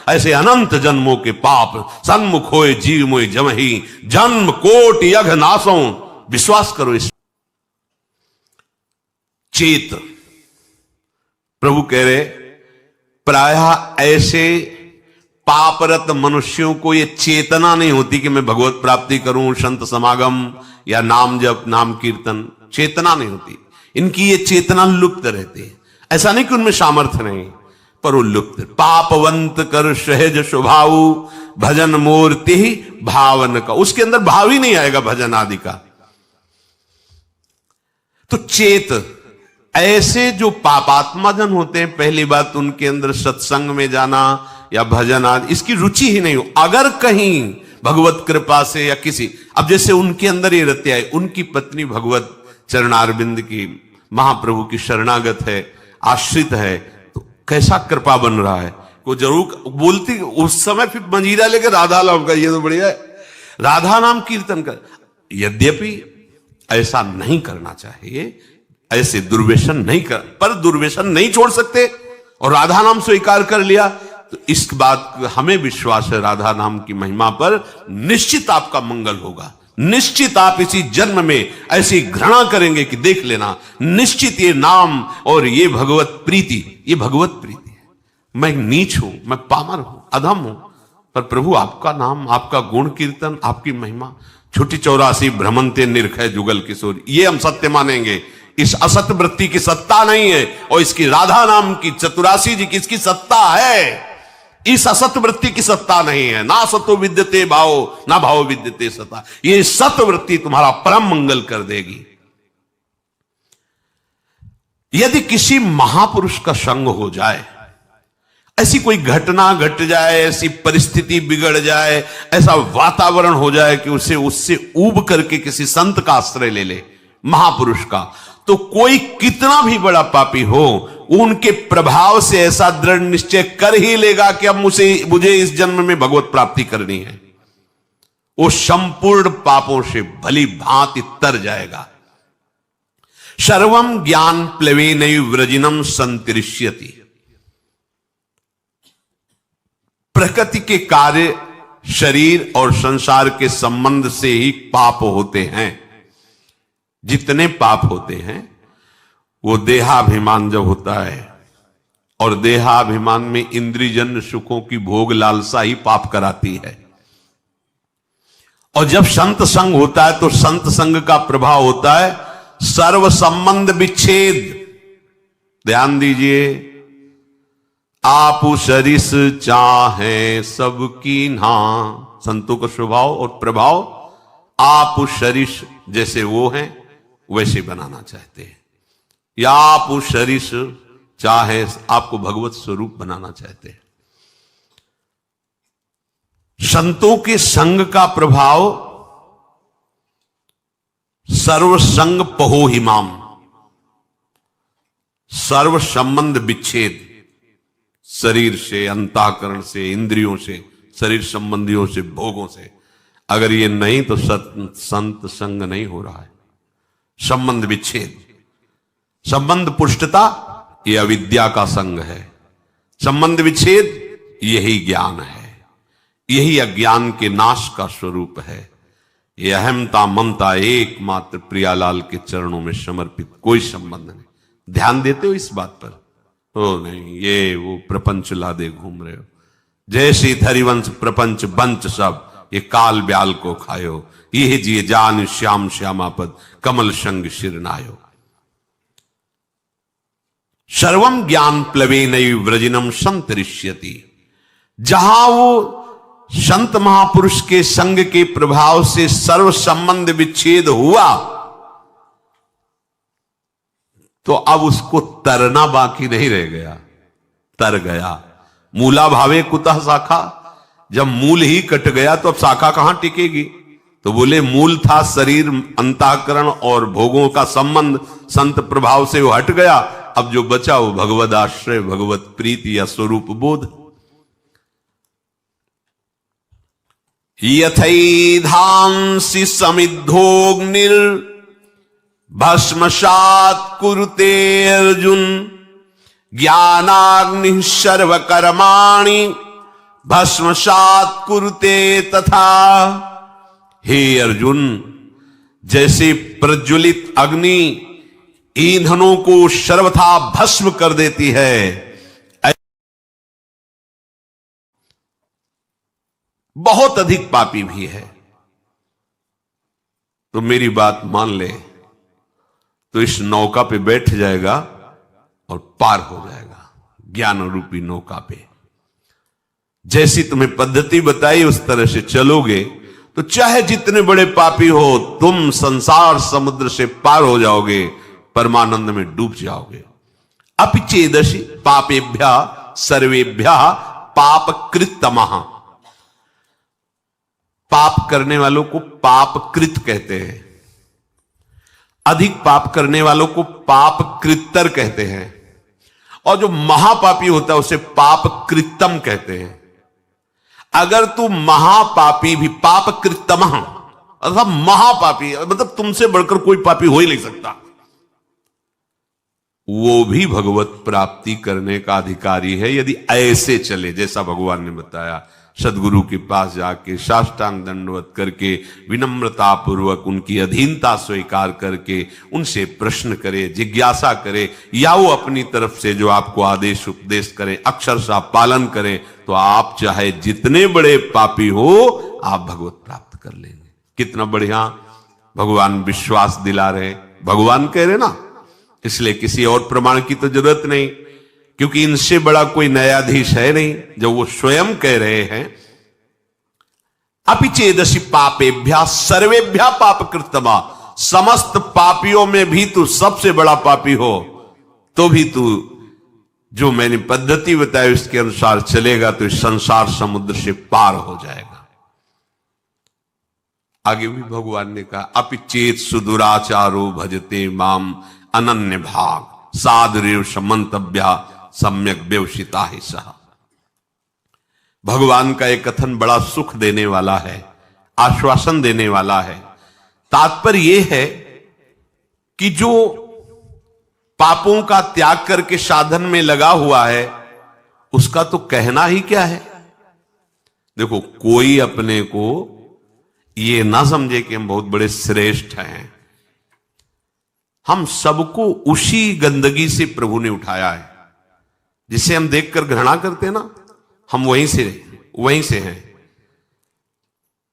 ऐसे अनंत जन्मों के पाप सन्मुख होए जीव मोय जमहि, जन्म कोट यघ नासों। विश्वास करो इस चेत, प्रभु कह रहे प्रायः ऐसे पापरत मनुष्यों को ये चेतना नहीं होती कि मैं भगवत प्राप्ति करूं, संत समागम या नाम जप नाम कीर्तन, चेतना नहीं होती इनकी। ये चेतना लुप्त रहती है। ऐसा नहीं कि उनमें सामर्थ्य नहीं, पर वो लुप्त। पापवंत कर सहज स्वभाव, भजन मूर्ति भावन का, उसके अंदर भाव ही नहीं आएगा भजन आदि का। तो चेत ऐसे जो पापात्मा जन होते हैं, पहली बात उनके अंदर सत्संग में जाना या भजन आदि इसकी रुचि ही नहीं हो। अगर कहीं भगवत कृपा से या किसी, अब जैसे उनके अंदर ये रहते है, उनकी पत्नी भगवत चरणारविंद की महाप्रभु की शरणागत है, आश्रित है, तो कैसा कृपा बन रहा है। वो जरूर बोलती उस समय, फिर मंजीरा लेकर राधा नाम का, ये तो बढ़िया है, राधा नाम कीर्तन कर। यद्यपि ऐसा नहीं करना चाहिए, ऐसे दुर्व्यसन नहीं कर, पर दुर्व्यसन नहीं छोड़ सकते और राधा नाम स्वीकार कर लिया तो इस बात हमें विश्वास है, राधा नाम की महिमा पर निश्चित आपका मंगल होगा। निश्चित आप इसी जन्म में ऐसी घृणा करेंगे कि देख लेना, निश्चित ये नाम और ये भगवत प्रीति, ये भगवत प्रीति है। मैं नीच हूं, मैं पामर हूं, अधम हूं, पर प्रभु आपका नाम, आपका गुण कीर्तन, आपकी महिमा, छुटी 84 भ्रमंते निरखय जुगल किशोर, ये हम सत्य मानेंगे। इस असत वृत्ति की सत्ता नहीं है, और इसकी राधा नाम की 84 जी की इसकी सत्ता है। इस असत वृत्ति की सत्ता नहीं है। ना सतो विद्यते भाव, ना भाव विद्यते सता। ये सत वृत्ति तुम्हारा परम मंगल कर देगी। यदि किसी महापुरुष का संग हो जाए, ऐसी कोई घटना घट जाए, ऐसी परिस्थिति बिगड़ जाए, ऐसा वातावरण हो जाए कि उसे उससे ऊब करके किसी संत का आश्रय ले ले, महापुरुष का, तो कोई कितना भी बड़ा पापी हो, उनके प्रभाव से ऐसा दृढ़ निश्चय कर ही लेगा कि अब मुझे इस जन्म में भगवत प्राप्ति करनी है। वो संपूर्ण पापों से भली भांति तर जाएगा। सर्वम ज्ञान प्लवेनैव व्रजिनम संतरिष्यति। प्रकृति के कार्य, शरीर और संसार के संबंध से ही पाप होते हैं। जितने पाप होते हैं वो देहाभिमान जब होता है, और देहाभिमान में इंद्रियजन्य सुखों की भोग लालसा ही पाप कराती है। और जब संत संग होता है तो संत संग का प्रभाव होता है सर्व संबंध विच्छेद। ध्यान दीजिए, आप सरिस चाहे सबकी ना, संतों का स्वभाव और प्रभाव आप सरिस जैसे वो हैं वैसे बनाना चाहते हैं, या आप सरिस चाहे आपको भगवत स्वरूप बनाना चाहते हैं। संतों के संग का प्रभाव सर्व संग पहो हिमाम, सर्व संबंध विच्छेद, शरीर से, अंतःकरण से, इंद्रियों से, शरीर संबंधियों से, भोगों से। अगर ये नहीं तो संत संग नहीं हो रहा है। संबंध विच्छेद, संबंध पुष्टता, ये अविद्या का संग है। संबंध विच्छेद, यही ज्ञान है, यही अज्ञान के नाश का स्वरूप है। ये अहमता ममता एकमात्र प्रियालाल के चरणों में समर्पित, कोई संबंध नहीं। ध्यान देते हो इस बात पर? ओ नहीं, ये वो प्रपंच लादे घूम रहे हो। जैसी धरिवंश प्रपंच बंच सब, ये काल ब्याल को खायो, ये जिए जान श्याम श्यामापद, कमल संग शिरनायो। सर्वम ज्ञान प्लवेनैव व्रजिनम संतरिष्यति। जहां वो संत महापुरुष के संग के प्रभाव से सर्व संबंध विच्छेद हुआ, तो अब उसको तरना बाकी नहीं रह गया, तर गया। मूला भावे कुतः शाखा, जब मूल ही कट गया तो अब शाखा कहां टिकेगी? तो बोले मूल था शरीर, अंतःकरण और भोगों का संबंध, संत प्रभाव से वो हट गया। अब जो बचा वो भगवद आश्रय, भगवत प्रीति या स्वरूप बोध। यथैधांसि समिद्धोग्निर भस्मसात् कुरुते अर्जुन, ज्ञानाग्नि सर्वकर्माणि भस्मसात् कुरुते तथा। हे अर्जुन, जैसे प्रज्वलित अग्नि ईंधनों को सर्वथा भस्म कर देती है, बहुत अधिक पापी भी है। तो मेरी बात मान ले तो इस नौका पे बैठ जाएगा और पार हो जाएगा, ज्ञान रूपी नौका पे। जैसी तुम्हें पद्धति बताई उस तरह से चलोगे तो चाहे जितने बड़े पापी हो, तुम संसार समुद्र से पार हो जाओगे, परमानंद में डूब जाओगे। अपिचेदशि पापेभ्यः सर्वेभ्यः पापकृतमः। पाप करने वालों को पापकृत कहते हैं, अधिक पाप करने वालों को पापकृतर कहते हैं, और जो महापापी होता है उसे पापकृतम कहते हैं। अगर तू महापापी भी, पापकृतम अर्थात महापापी, मतलब तुमसे बढ़कर कोई पापी हो ही नहीं सकता, वो भी भगवत प्राप्ति करने का अधिकारी है यदि ऐसे चले जैसा भगवान ने बताया। सदगुरु के पास जाके साष्टांग दंडवत करके विनम्रता पूर्वक उनकी अधीनता स्वीकार करके उनसे प्रश्न करे, जिज्ञासा करे, या वो अपनी तरफ से जो आपको आदेश उपदेश करे अक्षरशः पालन करे, तो आप चाहे जितने बड़े पापी हो आप भगवत प्राप्त कर लेंगे। कितना बढ़िया भगवान विश्वास दिला रहे, भगवान कह रहे ना, इसलिए किसी और प्रमाण की तो जरूरत नहीं, क्योंकि इनसे बड़ा कोई न्यायाधीश है नहीं। जब वो स्वयं कह रहे हैं अपिचेदशि पापेभ्यः सर्वेभ्यः पापकृतमा, समस्त पापियों में भी तू सबसे बड़ा पापी हो तो भी तू जो मैंने पद्धति बताई उसके अनुसार चलेगा तो इस संसार समुद्र से पार हो जाएगा। आगे भी भगवान ने कहा अपिचेत सुदुराचारो भजते माम अनन्य भाग साधुरेव समंतव्या सम्यक व्यवसिता ही सह। भगवान का एक कथन बड़ा सुख देने वाला है, आश्वासन देने वाला है। तात्पर्य यह है कि जो पापों का त्याग करके साधन में लगा हुआ है उसका तो कहना ही क्या है। देखो, कोई अपने को ये ना समझे कि हम बहुत बड़े श्रेष्ठ हैं। हम सबको उसी गंदगी से प्रभु ने उठाया है जिसे हम देखकर घृणा करते हैं ना, हम वहीं से हैं।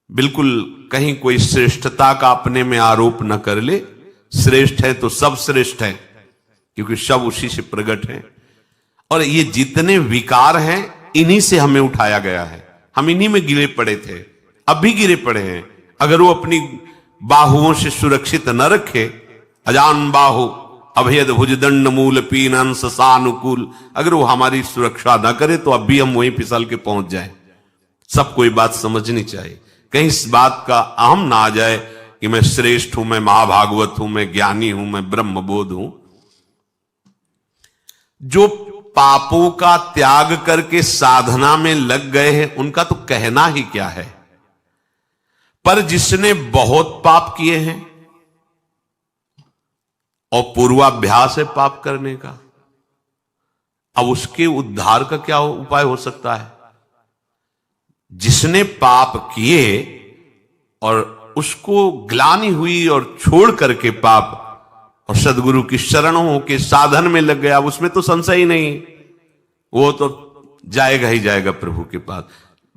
बिल्कुल कहीं कोई श्रेष्ठता का अपने में आरोप न कर ले। श्रेष्ठ है तो सब श्रेष्ठ है, क्योंकि सब उसी से प्रकट है। और ये जितने विकार हैं इन्हीं से हमें उठाया गया है। हम इन्हीं में गिरे पड़े थे, अब भी गिरे पड़े हैं। अगर वो अपनी बाहुओं से सुरक्षित न रखे, अजान बाहु अभेद भुजदंड मूल पीनन ससानुकूल, अगर वो हमारी सुरक्षा ना करे तो अब भी हम वहीं फिसल के पहुंच जाएं। सबको ये बात समझनी चाहिए, कहीं इस बात का अहम ना आ जाए कि मैं श्रेष्ठ हूं, मैं महाभागवत हूं, मैं ज्ञानी हूं, मैं ब्रह्मबोध हूं। जो पापों का त्याग करके साधना में लग गए हैं उनका तो कहना ही क्या है। पर जिसने बहुत पाप किए हैं और पूर्वाभ्यास है पाप करने का, अब उसके उद्धार का क्या उपाय हो सकता है। जिसने पाप किए और उसको ग्लानि हुई और छोड़ करके पाप और सदगुरु की शरण होके साधन में लग गया, उसमें तो संशय ही नहीं, वो तो जाएगा ही जाएगा प्रभु के पास।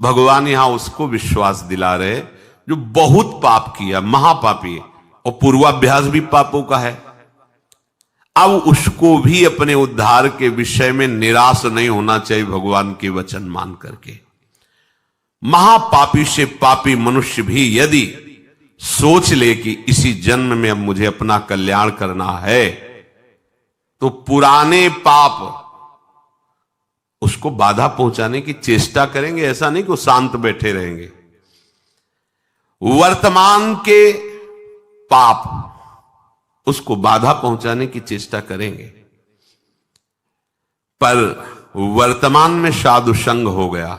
भगवान यहां उसको विश्वास दिला रहे जो बहुत पाप किया, महापापी, और पूर्वाभ्यास भी पापों का है। अब उसको भी अपने उद्धार के विषय में निराश नहीं होना चाहिए भगवान के वचन मान करके। महापापी से पापी मनुष्य भी यदि सोच ले कि इसी जन्म में अब मुझे अपना कल्याण करना है, तो पुराने पाप उसको बाधा पहुंचाने की चेष्टा करेंगे। ऐसा नहीं कि वो शांत बैठे रहेंगे। वर्तमान के पाप उसको बाधा पहुंचाने की चेष्टा करेंगे। पर वर्तमान में साधु संग हो गया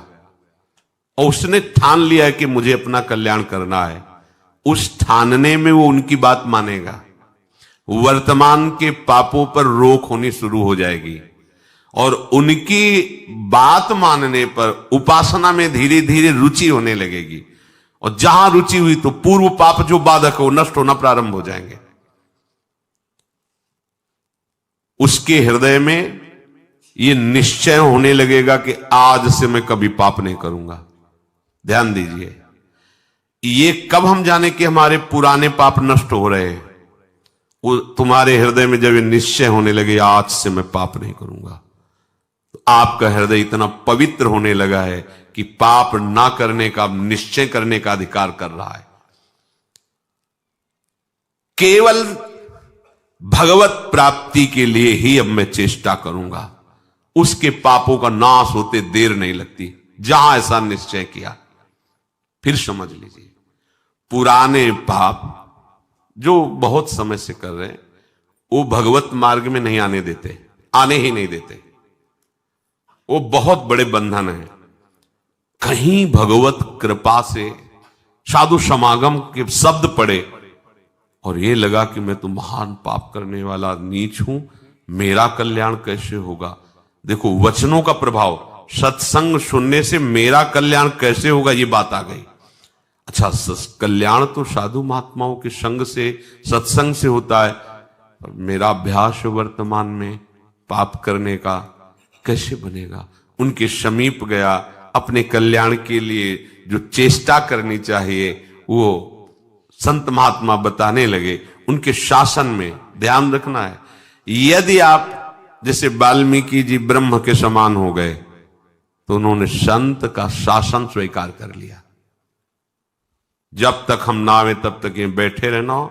और उसने ठान लिया कि मुझे अपना कल्याण करना है, उस ठानने में वो उनकी बात मानेगा। वर्तमान के पापों पर रोक होनी शुरू हो जाएगी। और उनकी बात मानने पर उपासना में धीरे धीरे रुचि होने लगेगी, और जहां रुचि हुई तो पूर्व पाप जो बाधक है वो नष्ट होना प्रारंभ हो जाएंगे। उसके हृदय में ये निश्चय होने लगेगा कि आज से मैं कभी पाप नहीं करूंगा। ध्यान दीजिए, ये कब हम जाने कि हमारे पुराने पाप नष्ट हो रहे हैं? वो तुम्हारे हृदय में जब ये निश्चय होने लगे आज से मैं पाप नहीं करूंगा, तो आपका हृदय इतना पवित्र होने लगा है कि पाप ना करने का, निश्चय करने का अधिकार कर रहा है। केवल भगवत प्राप्ति के लिए ही अब मैं चेष्टा करूंगा, उसके पापों का नाश होते देर नहीं लगती। जहां ऐसा निश्चय किया, फिर समझ लीजिए पुराने पाप जो बहुत समय से कर रहे हैं वो भगवत मार्ग में नहीं आने देते, आने ही नहीं देते। वो बहुत बड़े बंधन है। कहीं भगवत कृपा से साधु समागम के शब्द पड़े और ये लगा कि मैं तो महान पाप करने वाला नीच हूं, मेरा कल्याण कैसे होगा? देखो वचनों का प्रभाव, सत्संग सुनने से मेरा कल्याण कैसे होगा, ये बात आ गई। अच्छा, कल्याण तो साधु महात्माओं के संग से, सत्संग से होता है, पर मेरा अभ्यास वर्तमान में पाप करने का कैसे बनेगा? उनके समीप गया, अपने कल्याण के लिए जो चेष्टा करनी चाहिए वो संत महात्मा बताने लगे। उनके शासन में ध्यान रखना है। यदि आप जैसे वाल्मीकि जी ब्रह्म के समान हो गए तो उन्होंने संत का शासन स्वीकार कर लिया। जब तक हम ना आवे तब तक ये बैठे रहना,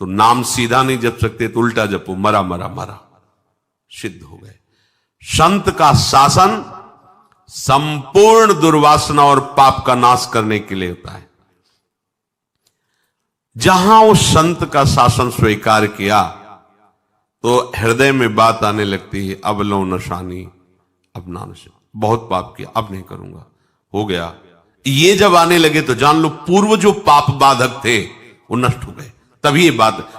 तो नाम सीधा नहीं जप सकते तो उल्टा जपो, मरा मरा मरा, सिद्ध हो गए। संत का शासन संपूर्ण दुर्वासना और पाप का नाश करने के लिए होता है। जहां उस संत का शासन स्वीकार किया तो हृदय में बात आने लगती है, अब लो नशानी, अब ना नशा, बहुत पाप किया, अब नहीं करूंगा, हो गया। ये जब आने लगे तो जान लो पूर्व जो पाप बाधक थे वो नष्ट हो गए। तभी ये बात